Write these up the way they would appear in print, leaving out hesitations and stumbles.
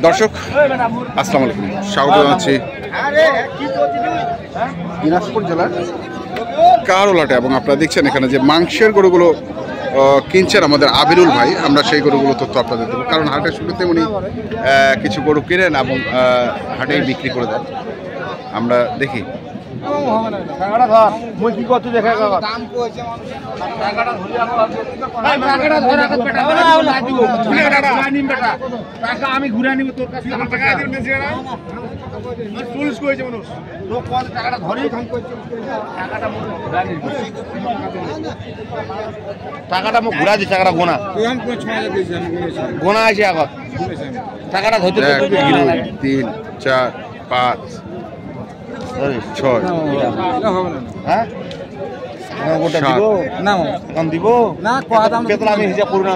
দর্শক আসসালামু আলাইকুম, স্বাগত জানাচ্ছি দিনাজপুর জেলার কারোলাটে। এবং আপনারা দেখছেন এখানে যে মাংসের গরুগুলো কিনছেন আমাদের আবিরুল ভাই। আমরা সেই গরুগুলো তথ্য আপনাদের দেবো, কারণ হাটের শুরুতে উনি কিছু গরু কিনেন এবং হাটেই বিক্রি করে দেন। আমরা দেখি আমি ঘুরে নিব তোর কাছে টাকাটা মুখ ঘুরা দিচ্ছে, টাকাটা গোনা গোনা আছে এখন টাকাটা ধরতে 1 2 3 4 5 6 হ্যাঁ দিব না আমি হিসাব করু না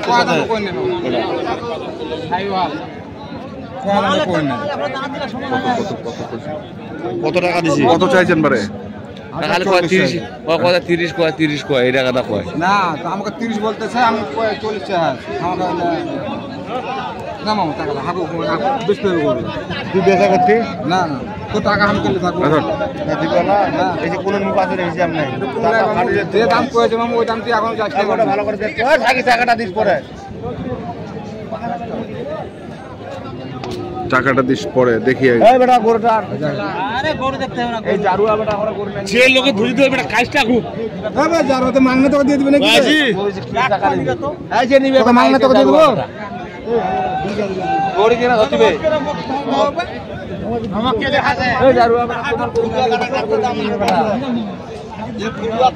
কত টাকা দিছি? কত চাইছেন বারে? 30 কয় এই টাকাটা কয় না, আমাকে 30 বলতেছে, আমি 40 চাই আমাকে না মামা টাকা হাগো বেশি তুই বেচা করতে না না তো টাকা আমি করলে থাকবো না দিব না, এই যে কোনো পাশের হিসাব নাই, যে দাম কয়েছে মামা ওই দাম তুই এখন যাচ্ছে ভালো করে দেখ থাকি টাকাটা দিস পরে টাকাটা দিস পরে দেখি। এই বেটা গরুটা আরে গরু দেখতে হবে না, এই জারুয়া বেটা আমরা গরু না যে লোকে ধরি দিবে বেটা কাজটা খুব হবে জারুয়া তো মাংনা টাকা দিয়ে দিবে নাকি বাজি টাকা দিবে তো এই যে নিবে মাংনা টাকা দিয়ে দিব গরু কেনা ধরতিবে আমাকে দেখা যায় এই জারুয়া বেটা তোমার গরু দাম না বেটা যে ফুলুয়া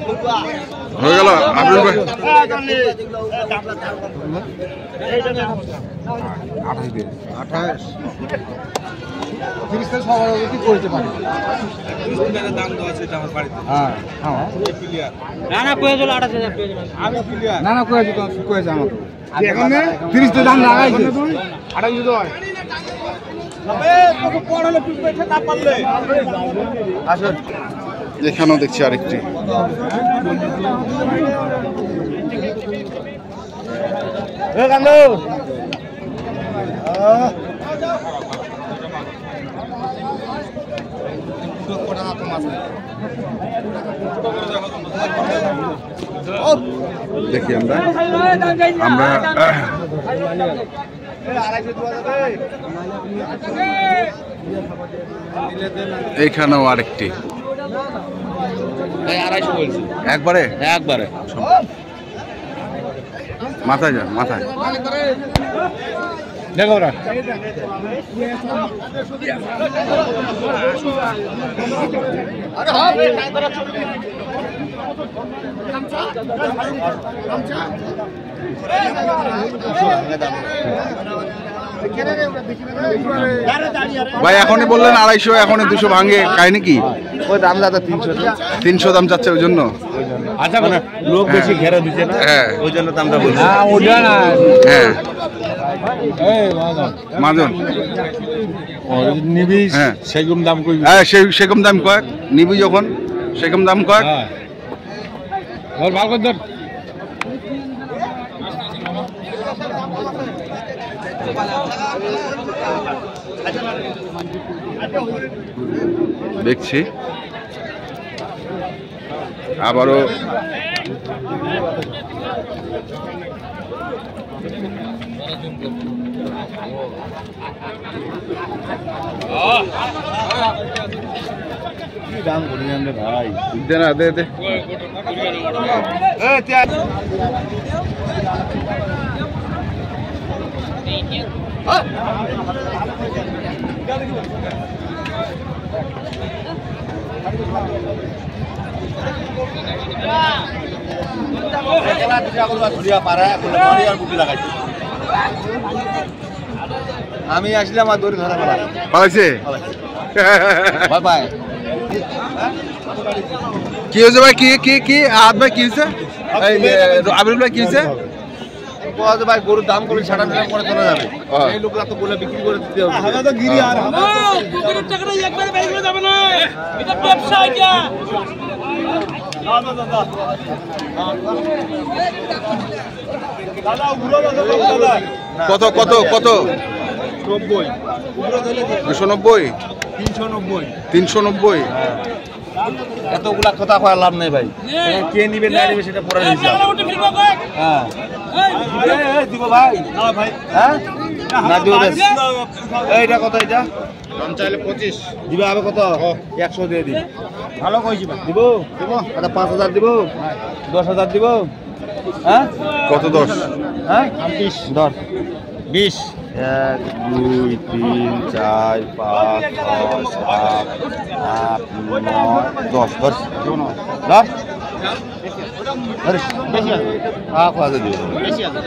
হয়ে গেল আবিরুল ভাই। 28 30 সবার কি করতে পারে 30 টাকা দাম দেওয়া আছে এটা আমার বাড়িতে। হ্যাঁ হ্যাঁ ক্লিয়ার না না কয়ে দিল 28000 পেয়ে যাবেন আমি ক্লিয়ার না না কয়ে দিল কয়েছে আমার এখন 30 টাকা দাম লাগাইছে 28 দিতে হয় তবে তোকে পড়ালে তুই পেছে না পারলে আসুন। এখানেও দেখছি আরেকটি এ কান্দু দেখি আমরা এইখানেও আরেকটি একবারে মাথায় যান, মাথায় দেখো ওরা ভাই এখনই বললেন 250, এখনই 200 ভাঙে কাহিনী কি? ওই দাম দাদা 300 দাম চাচ্ছে ওই জন্য। আচ্ছা মানে লোক বেশি ঘেরা দিচ্ছে না, হ্যাঁ ওই জন্য দামটা বলছি। হ্যাঁ ওটা না, হ্যাঁ এই মাজন নিবি সেরকম দাম কই? হ্যাঁ সেরকম দাম কয়, নিবি যখন সেরকম দাম কয়। ওর ভালো করে ধর দেখছি আবারও দাম বলি আমরা ভাই দে না দে দে আমি আসলাম আর দড়ি ধরা পালাইছে। ভাই কি হয়েছে ভাই? কি হাত ভাই কি হয়েছে? আবিরুল ভাই কি হয়েছে? ভাই গরুর দাম করে 60 করে চলে যাবে, এই লোকরা তো বলে বিক্রি করে দিতে হবে। কত কত কত 290 390 এতগুলা কথা কওয়ার লাভ নেই ভাই কে নিবে না নিবে সেটা পরে হিসাব হ্যাঁ দিব ভাই হ্যাঁ না দিব বেশ এইটা কত এটা দাম চাইলে 25 দিবে হবে কত 100 দিয়ে দিই ভালো কইছি ভাই দিব দিব এটা 5000 দিব 10000 দিব হ্যাঁ কত 10 হ্যাঁ 20 10 20 1 2 3 4 5 6 7 8 9 10 বেশি আছে কত দিব বেশি আছে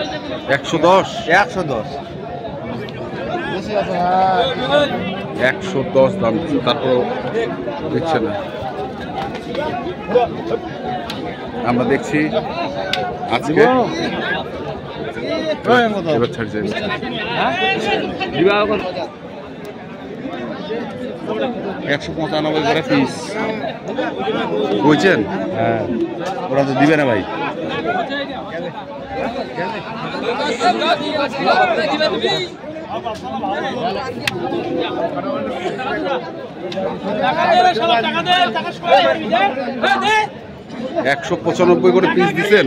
110 110 বেশি আছে 110 দাম তারপর দেখছে না আমরা দেখছি আজকে এবার ছাড় যাবে 195 করে পিস বুঝছেন হ্যাঁ ওরা তো দিবে না ভাই একশো 95 করে পিস দিচ্ছেন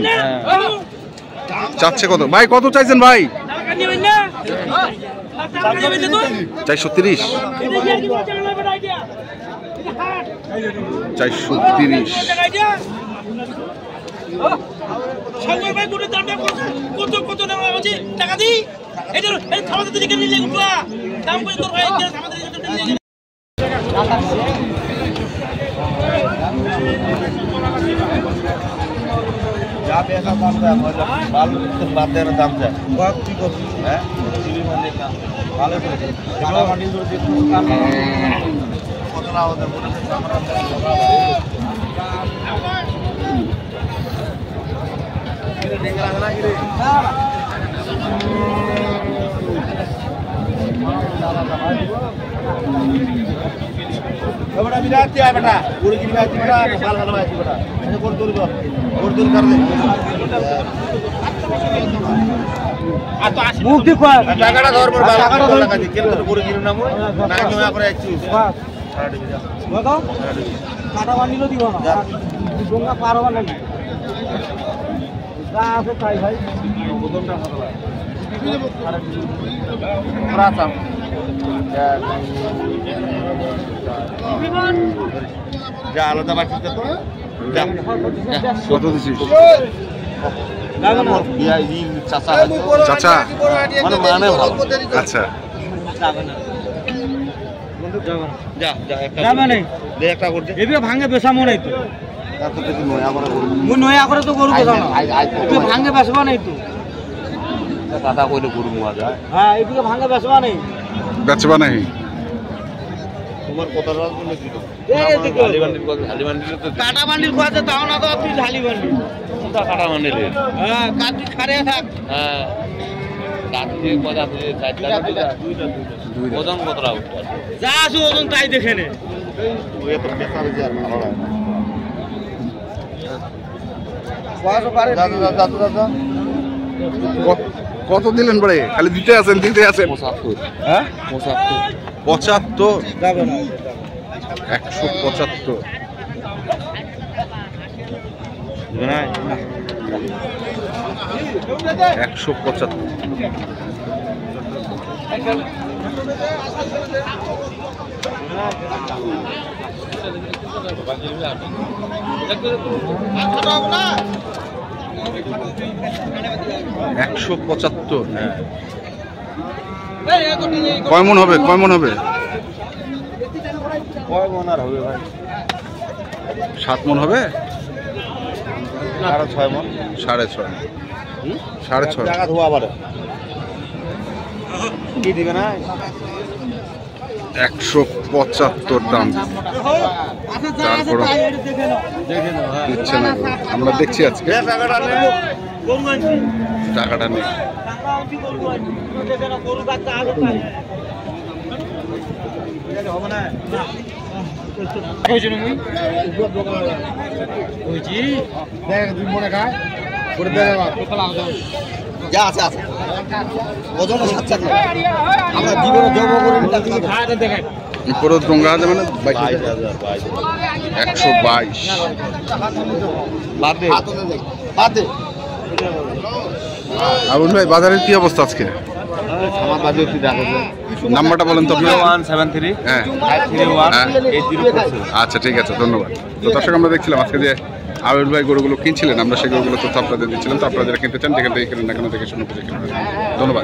চাচ্ছে কত ভাই কত চাইছেন ভাই 430 যা পেশা কম দাম বাল বাদ দেওয়ার দাম যায় কি করছি হ্যাঁ ভালো করে কাটা মাটি করে দিচ্ছি কত না ওদের বলেছে बेटा बिराती है बेटा पूरी की बिराती बेटा साल साल में बेटा ऐसे गोल दूर कर दे आ तो मुख देखो टाकाটা ধর পর টাকাটা ধর লাগা দি কেন তো পুরো কিনো নাম না নয়া করে আইছি কত কাটা বান্ডিলো দিব না ডোঙ্গা পার হবে না যা আছে তাই ভাই বোতলটা খাওয়া লাগে প্রাসাম যা আলাদা বাকি তো যা কত দিছিস চাচা চাচা মানে মানে ভালো আচ্ছা যা যা একটা যাবে না দে একটা করতে এবিও ভাঙে বেসামো নাই তো এত কিছু নয়া করে গরু মুই নয়া করে তো গরু বেসাম না তুই ভাঙে বেসবা নাই তো কাটা কইলে গরু মুয়া যায় হ্যাঁ এদিকে ভাঙে বেসবা নাই বেচবা নাই তোমার কত রাত বলে দিল এই দিকে ঢালি বান্ডিল তো কাটা বান্ডিল কোয়াছে তাও না তো তুই ঢালি বান্ডিল কোনটা কাটা বান্ডিল হ্যাঁ কাটি খারে থাক হ্যাঁ কাটি কথা তুই চারটা দুইটা ওজন কত রাত যা আছে ওজন তাই দেখে নে ওই তো পেছাবে যে ভালো লাগে কোয়াছো পারে দাদা কত দিলেন বড়ে খালি দিতে আছেন 75 হ্যাঁ 75 যাবে না 175 দিবে না 175 কয় মন হবে কয় মন আর হবে ভাই 7 মন হবে আর 6 মন 6.5 6.5 টাকা ধোয়া পারে কি দিবে না 175 দাম তারপর দিচ্ছে না আমরা দেখছি আজকে টাকাটা নেই হবে না যা আছে আছে ওজন 7 টাকা আমরা জীবনে জব করে খাওয়া দেখেন পুরো ডোঙ্গা আছে মানে 122 বাদে বাদে আবুল ভাই বাজারের কি অবস্থা আজকে? আমার বাজে কি দেখাছে নাম্বারটা বলেন তো আপনি। 0173 হ্যাঁ 531 আচ্ছা ঠিক আছে, ধন্যবাদ। তো দর্শক আমরা দেখছিলাম আজকে যে আবুল ভাই গরুগুলো কিনছিলেন, আমরা সেই গরুগুলো তথ্য আপনাদের দিচ্ছিলাম। তো আপনারা যারা কিনতে চান যেখান থেকে কিনেন না কেন দেখে শুনে বুঝে কিনবেন। ধন্যবাদ।